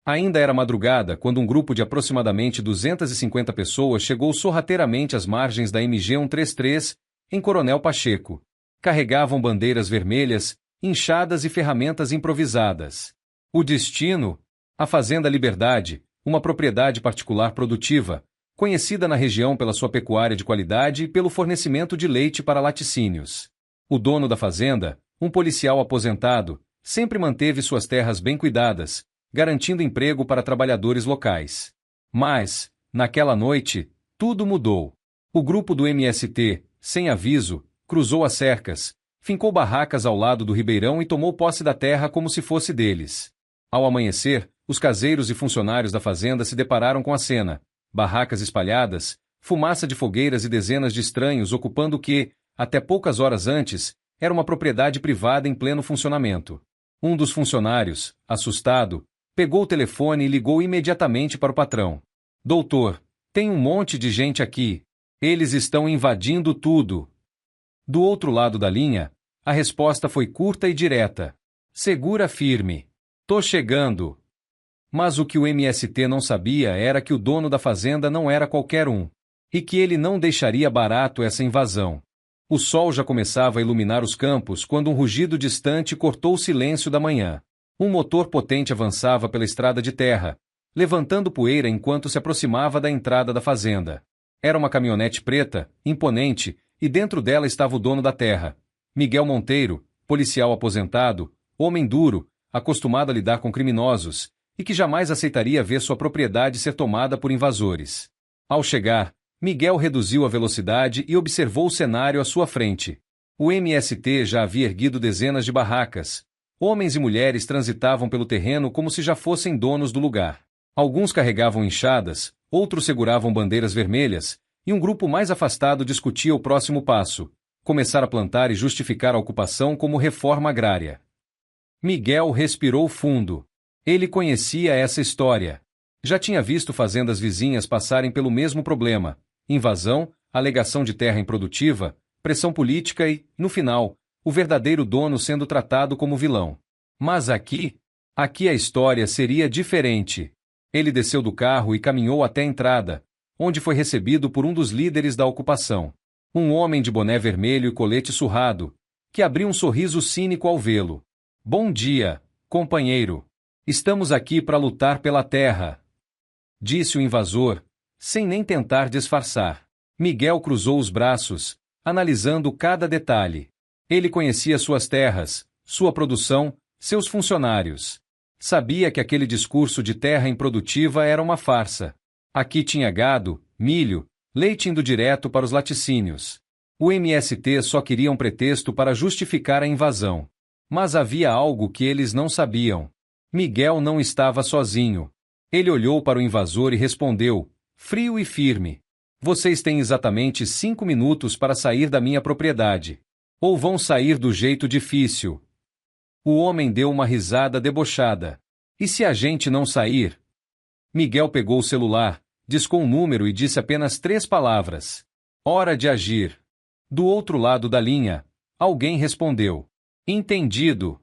Ainda era madrugada quando um grupo de aproximadamente 250 pessoas chegou sorrateiramente às margens da MG 133, em Coronel Pacheco. Carregavam bandeiras vermelhas, enxadas e ferramentas improvisadas. O destino? A Fazenda Liberdade, uma propriedade particular produtiva, conhecida na região pela sua pecuária de qualidade e pelo fornecimento de leite para laticínios. O dono da fazenda, um policial aposentado, sempre manteve suas terras bem cuidadas, garantindo emprego para trabalhadores locais. Mas, naquela noite, tudo mudou. O grupo do MST, sem aviso, cruzou as cercas, fincou barracas ao lado do ribeirão e tomou posse da terra como se fosse deles. Ao amanhecer, os caseiros e funcionários da fazenda se depararam com a cena: barracas espalhadas, fumaça de fogueiras e dezenas de estranhos ocupando o que, até poucas horas antes, era uma propriedade privada em pleno funcionamento. Um dos funcionários, assustado, pegou o telefone e ligou imediatamente para o patrão. Doutor, tem um monte de gente aqui. Eles estão invadindo tudo. Do outro lado da linha, a resposta foi curta e direta. Segura firme. Tô chegando. Mas o que o MST não sabia era que o dono da fazenda não era qualquer um, e que ele não deixaria barato essa invasão. O sol já começava a iluminar os campos quando um rugido distante cortou o silêncio da manhã. Um motor potente avançava pela estrada de terra, levantando poeira enquanto se aproximava da entrada da fazenda. Era uma caminhonete preta, imponente, e dentro dela estava o dono da terra, Miguel Monteiro, policial aposentado, homem duro, acostumado a lidar com criminosos, e que jamais aceitaria ver sua propriedade ser tomada por invasores. Ao chegar, Miguel reduziu a velocidade e observou o cenário à sua frente. O MST já havia erguido dezenas de barracas. Homens e mulheres transitavam pelo terreno como se já fossem donos do lugar. Alguns carregavam enxadas, outros seguravam bandeiras vermelhas, e um grupo mais afastado discutia o próximo passo: começar a plantar e justificar a ocupação como reforma agrária. Miguel respirou fundo. Ele conhecia essa história. Já tinha visto fazendas vizinhas passarem pelo mesmo problema: invasão, alegação de terra improdutiva, pressão política e, no final, o verdadeiro dono sendo tratado como vilão. Mas aqui a história seria diferente. Ele desceu do carro e caminhou até a entrada, onde foi recebido por um dos líderes da ocupação. Um homem de boné vermelho e colete surrado, que abriu um sorriso cínico ao vê-lo. Bom dia, companheiro. Estamos aqui para lutar pela terra, disse o invasor, sem nem tentar disfarçar. Miguel cruzou os braços, analisando cada detalhe. Ele conhecia suas terras, sua produção, seus funcionários. Sabia que aquele discurso de terra improdutiva era uma farsa. Aqui tinha gado, milho, leite indo direto para os laticínios. O MST só queria um pretexto para justificar a invasão. Mas havia algo que eles não sabiam. Miguel não estava sozinho. Ele olhou para o invasor e respondeu, frio e firme: vocês têm exatamente 5 minutos para sair da minha propriedade. Ou vão sair do jeito difícil. O homem deu uma risada debochada. E se a gente não sair? Miguel pegou o celular, discou um número e disse apenas 3 palavras. Hora de agir. Do outro lado da linha, alguém respondeu. Entendido.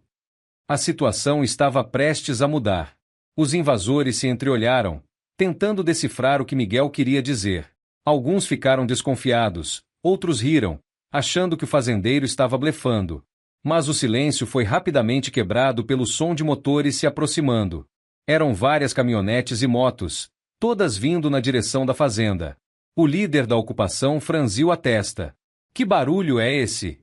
A situação estava prestes a mudar. Os invasores se entreolharam, tentando decifrar o que Miguel queria dizer. Alguns ficaram desconfiados, outros riram, achando que o fazendeiro estava blefando. Mas o silêncio foi rapidamente quebrado pelo som de motores se aproximando. Eram várias caminhonetes e motos, todas vindo na direção da fazenda. O líder da ocupação franziu a testa. Que barulho é esse?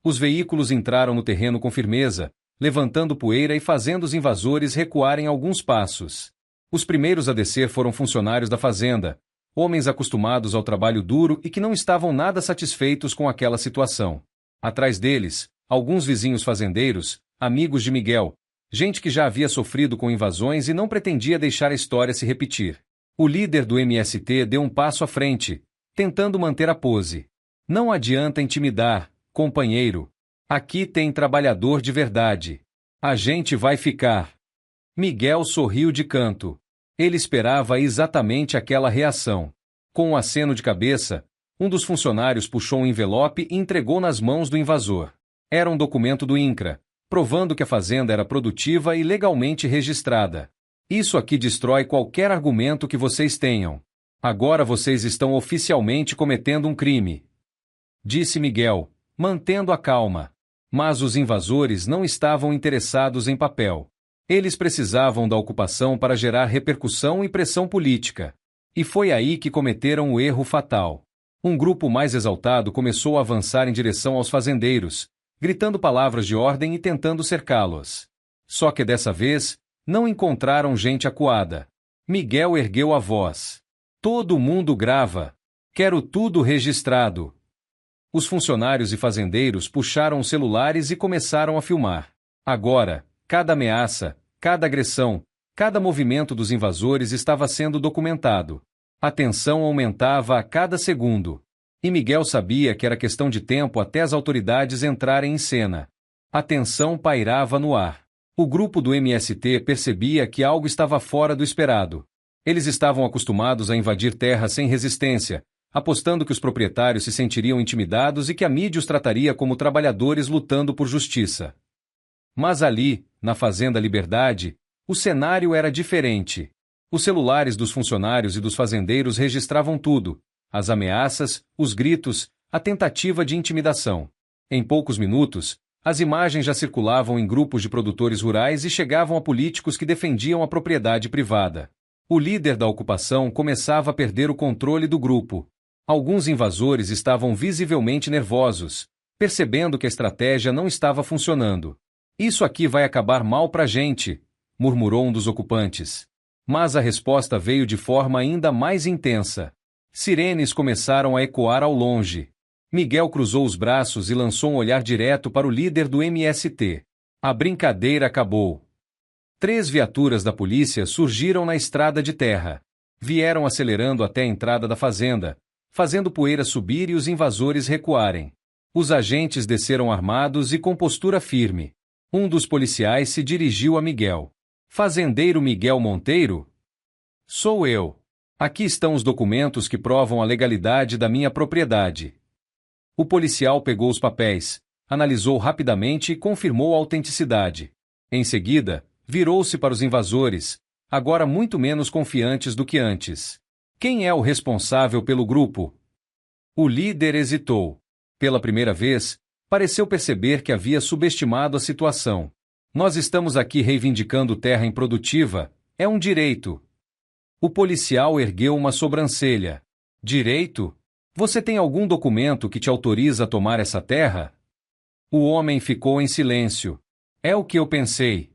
Os veículos entraram no terreno com firmeza, levantando poeira e fazendo os invasores recuarem alguns passos. Os primeiros a descer foram funcionários da fazenda, homens acostumados ao trabalho duro e que não estavam nada satisfeitos com aquela situação. Atrás deles, alguns vizinhos fazendeiros, amigos de Miguel, gente que já havia sofrido com invasões e não pretendia deixar a história se repetir. O líder do MST deu um passo à frente, tentando manter a pose. Não adianta intimidar, companheiro. Aqui tem trabalhador de verdade. A gente vai ficar. Miguel sorriu de canto. Ele esperava exatamente aquela reação. Com um aceno de cabeça, um dos funcionários puxou um envelope e entregou nas mãos do invasor. Era um documento do INCRA, provando que a fazenda era produtiva e legalmente registrada. Isso aqui destrói qualquer argumento que vocês tenham. Agora vocês estão oficialmente cometendo um crime, disse Miguel, mantendo a calma. Mas os invasores não estavam interessados em papel. Eles precisavam da ocupação para gerar repercussão e pressão política. E foi aí que cometeram o erro fatal. Um grupo mais exaltado começou a avançar em direção aos fazendeiros, gritando palavras de ordem e tentando cercá-los. Só que dessa vez, não encontraram gente acuada. Miguel ergueu a voz. Todo mundo grava. Quero tudo registrado. Os funcionários e fazendeiros puxaram os celulares e começaram a filmar. Agora, cada ameaça, cada agressão, cada movimento dos invasores estava sendo documentado. A tensão aumentava a cada segundo. E Miguel sabia que era questão de tempo até as autoridades entrarem em cena. A tensão pairava no ar. O grupo do MST percebia que algo estava fora do esperado. Eles estavam acostumados a invadir terras sem resistência, apostando que os proprietários se sentiriam intimidados e que a mídia os trataria como trabalhadores lutando por justiça. Mas ali, na Fazenda Liberdade, o cenário era diferente. Os celulares dos funcionários e dos fazendeiros registravam tudo: as ameaças, os gritos, a tentativa de intimidação. Em poucos minutos, as imagens já circulavam em grupos de produtores rurais e chegavam a políticos que defendiam a propriedade privada. O líder da ocupação começava a perder o controle do grupo. Alguns invasores estavam visivelmente nervosos, percebendo que a estratégia não estava funcionando. Isso aqui vai acabar mal pra gente, murmurou um dos ocupantes. Mas a resposta veio de forma ainda mais intensa. Sirenes começaram a ecoar ao longe. Miguel cruzou os braços e lançou um olhar direto para o líder do MST. A brincadeira acabou. 3 viaturas da polícia surgiram na estrada de terra. Vieram acelerando até a entrada da fazenda, fazendo poeira subir e os invasores recuarem. Os agentes desceram armados e com postura firme. Um dos policiais se dirigiu a Miguel. Fazendeiro Miguel Monteiro? Sou eu. Aqui estão os documentos que provam a legalidade da minha propriedade. O policial pegou os papéis, analisou rapidamente e confirmou a autenticidade. Em seguida, virou-se para os invasores, agora muito menos confiantes do que antes. Quem é o responsável pelo grupo? O líder hesitou. Pela primeira vez, pareceu perceber que havia subestimado a situação. Nós estamos aqui reivindicando terra improdutiva, é um direito. O policial ergueu uma sobrancelha. Direito? Você tem algum documento que te autoriza a tomar essa terra? O homem ficou em silêncio. É o que eu pensei.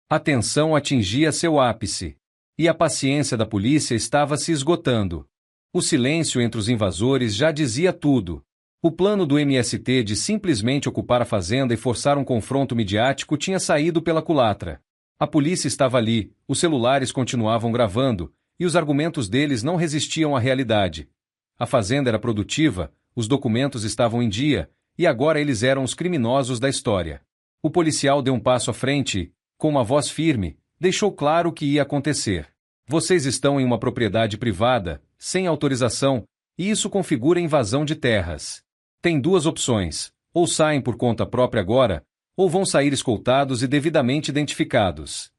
A tensão atingia seu ápice. E a paciência da polícia estava se esgotando. O silêncio entre os invasores já dizia tudo. O plano do MST de simplesmente ocupar a fazenda e forçar um confronto midiático tinha saído pela culatra. A polícia estava ali, os celulares continuavam gravando, e os argumentos deles não resistiam à realidade. A fazenda era produtiva, os documentos estavam em dia, e agora eles eram os criminosos da história. O policial deu um passo à frente e, com uma voz firme, deixou claro o que ia acontecer. Vocês estão em uma propriedade privada, sem autorização, e isso configura invasão de terras. Tem 2 opções: ou saem por conta própria agora, ou vão sair escoltados e devidamente identificados.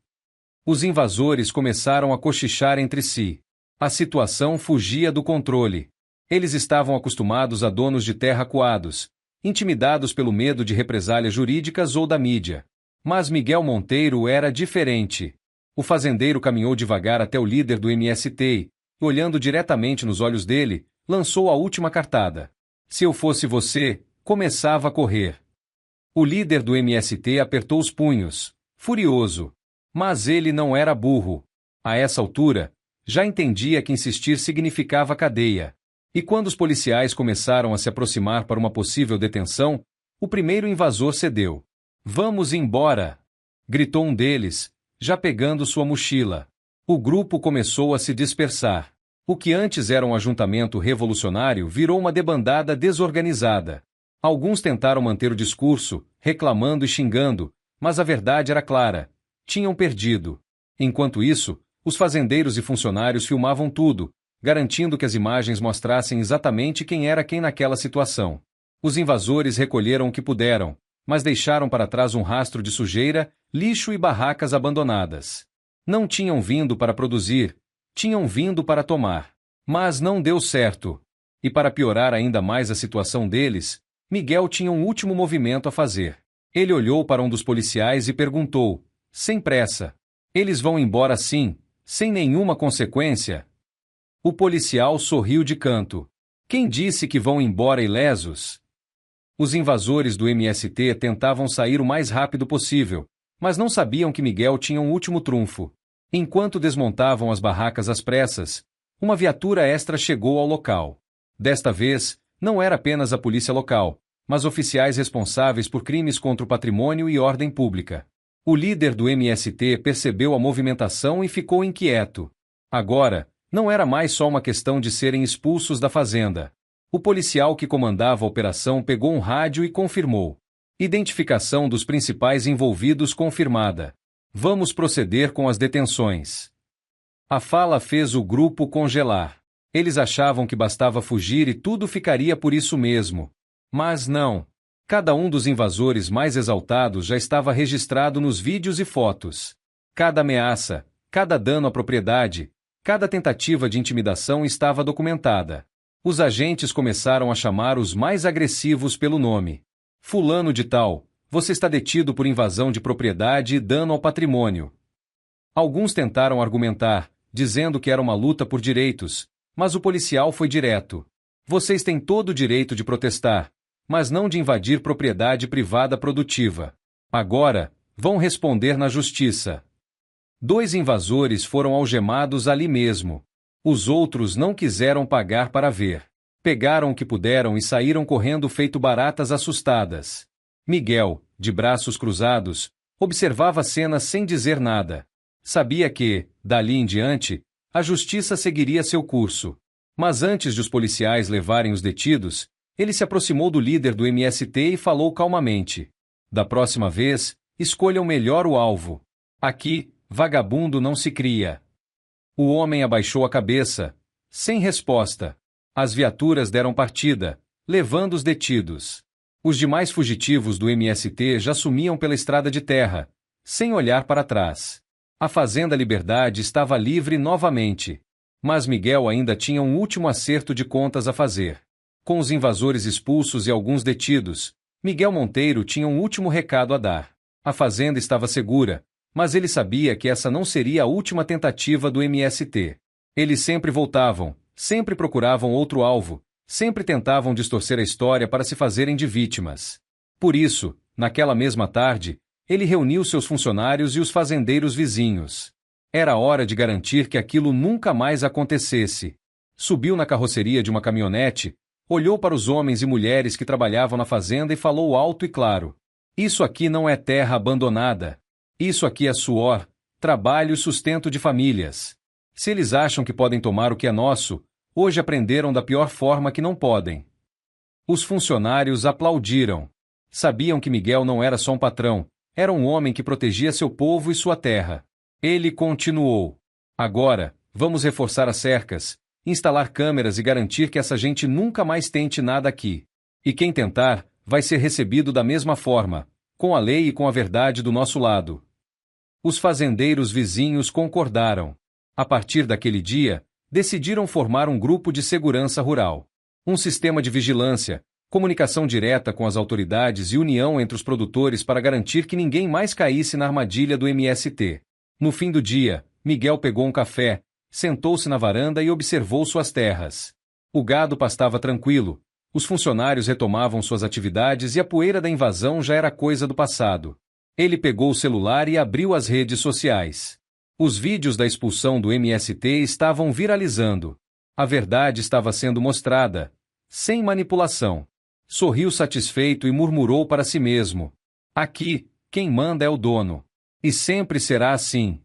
Os invasores começaram a cochichar entre si. A situação fugia do controle. Eles estavam acostumados a donos de terra acuados, intimidados pelo medo de represálias jurídicas ou da mídia. Mas Miguel Monteiro era diferente. O fazendeiro caminhou devagar até o líder do MST e, olhando diretamente nos olhos dele, lançou a última cartada. Se eu fosse você, começava a correr. O líder do MST apertou os punhos, furioso. Mas ele não era burro. A essa altura, já entendia que insistir significava cadeia. E quando os policiais começaram a se aproximar para uma possível detenção, o primeiro invasor cedeu. Vamos embora! Gritou um deles, já pegando sua mochila. O grupo começou a se dispersar. O que antes era um ajuntamento revolucionário virou uma debandada desorganizada. Alguns tentaram manter o discurso, reclamando e xingando, mas a verdade era clara. Tinham perdido. Enquanto isso, os fazendeiros e funcionários filmavam tudo, garantindo que as imagens mostrassem exatamente quem era quem naquela situação. Os invasores recolheram o que puderam, mas deixaram para trás um rastro de sujeira, lixo e barracas abandonadas. Não tinham vindo para produzir, tinham vindo para tomar. Mas não deu certo. E para piorar ainda mais a situação deles, Miguel tinha um último movimento a fazer. Ele olhou para um dos policiais e perguntou, sem pressa: "Eles vão embora assim, sem nenhuma consequência?" O policial sorriu de canto. "Quem disse que vão embora ilesos?" Os invasores do MST tentavam sair o mais rápido possível, mas não sabiam que Miguel tinha um último trunfo. Enquanto desmontavam as barracas às pressas, uma viatura extra chegou ao local. Desta vez, não era apenas a polícia local, mas oficiais responsáveis por crimes contra o patrimônio e ordem pública. O líder do MST percebeu a movimentação e ficou inquieto. Agora, não era mais só uma questão de serem expulsos da fazenda. O policial que comandava a operação pegou um rádio e confirmou: "Identificação dos principais envolvidos confirmada. Vamos proceder com as detenções." A fala fez o grupo congelar. Eles achavam que bastava fugir e tudo ficaria por isso mesmo. Mas não. Cada um dos invasores mais exaltados já estava registrado nos vídeos e fotos. Cada ameaça, cada dano à propriedade, cada tentativa de intimidação estava documentada. Os agentes começaram a chamar os mais agressivos pelo nome. "Fulano de tal, você está detido por invasão de propriedade e dano ao patrimônio." Alguns tentaram argumentar, dizendo que era uma luta por direitos, mas o policial foi direto. "Vocês têm todo o direito de protestar, mas não de invadir propriedade privada produtiva. Agora, vão responder na justiça." 2 invasores foram algemados ali mesmo. Os outros não quiseram pagar para ver. Pegaram o que puderam e saíram correndo feito baratas assustadas. Miguel, de braços cruzados, observava a cena sem dizer nada. Sabia que, dali em diante, a justiça seguiria seu curso. Mas antes de os policiais levarem os detidos, ele se aproximou do líder do MST e falou calmamente: "Da próxima vez, escolham melhor o alvo. Aqui, vagabundo não se cria." O homem abaixou a cabeça, sem resposta. As viaturas deram partida, levando os detidos. Os demais fugitivos do MST já sumiam pela estrada de terra, sem olhar para trás. A Fazenda Liberdade estava livre novamente. Mas Miguel ainda tinha um último acerto de contas a fazer. Com os invasores expulsos e alguns detidos, Miguel Monteiro tinha um último recado a dar. A fazenda estava segura, mas ele sabia que essa não seria a última tentativa do MST. Eles sempre voltavam, sempre procuravam outro alvo, sempre tentavam distorcer a história para se fazerem de vítimas. Por isso, naquela mesma tarde, ele reuniu seus funcionários e os fazendeiros vizinhos. Era hora de garantir que aquilo nunca mais acontecesse. Subiu na carroceria de uma caminhonete, olhou para os homens e mulheres que trabalhavam na fazenda e falou alto e claro: "Isso aqui não é terra abandonada. Isso aqui é suor, trabalho e sustento de famílias. Se eles acham que podem tomar o que é nosso, hoje aprenderam da pior forma que não podem." Os funcionários aplaudiram. Sabiam que Miguel não era só um patrão, era um homem que protegia seu povo e sua terra. Ele continuou: "Agora, vamos reforçar as cercas, instalar câmeras e garantir que essa gente nunca mais tente nada aqui. E quem tentar, vai ser recebido da mesma forma, com a lei e com a verdade do nosso lado." Os fazendeiros vizinhos concordaram. A partir daquele dia, decidiram formar um grupo de segurança rural. Um sistema de vigilância, comunicação direta com as autoridades e união entre os produtores para garantir que ninguém mais caísse na armadilha do MST. No fim do dia, Miguel pegou um café, sentou-se na varanda e observou suas terras. O gado pastava tranquilo, os funcionários retomavam suas atividades e a poeira da invasão já era coisa do passado. Ele pegou o celular e abriu as redes sociais. Os vídeos da expulsão do MST estavam viralizando. A verdade estava sendo mostrada, sem manipulação. Sorriu satisfeito e murmurou para si mesmo: "Aqui, quem manda é o dono. E sempre será assim."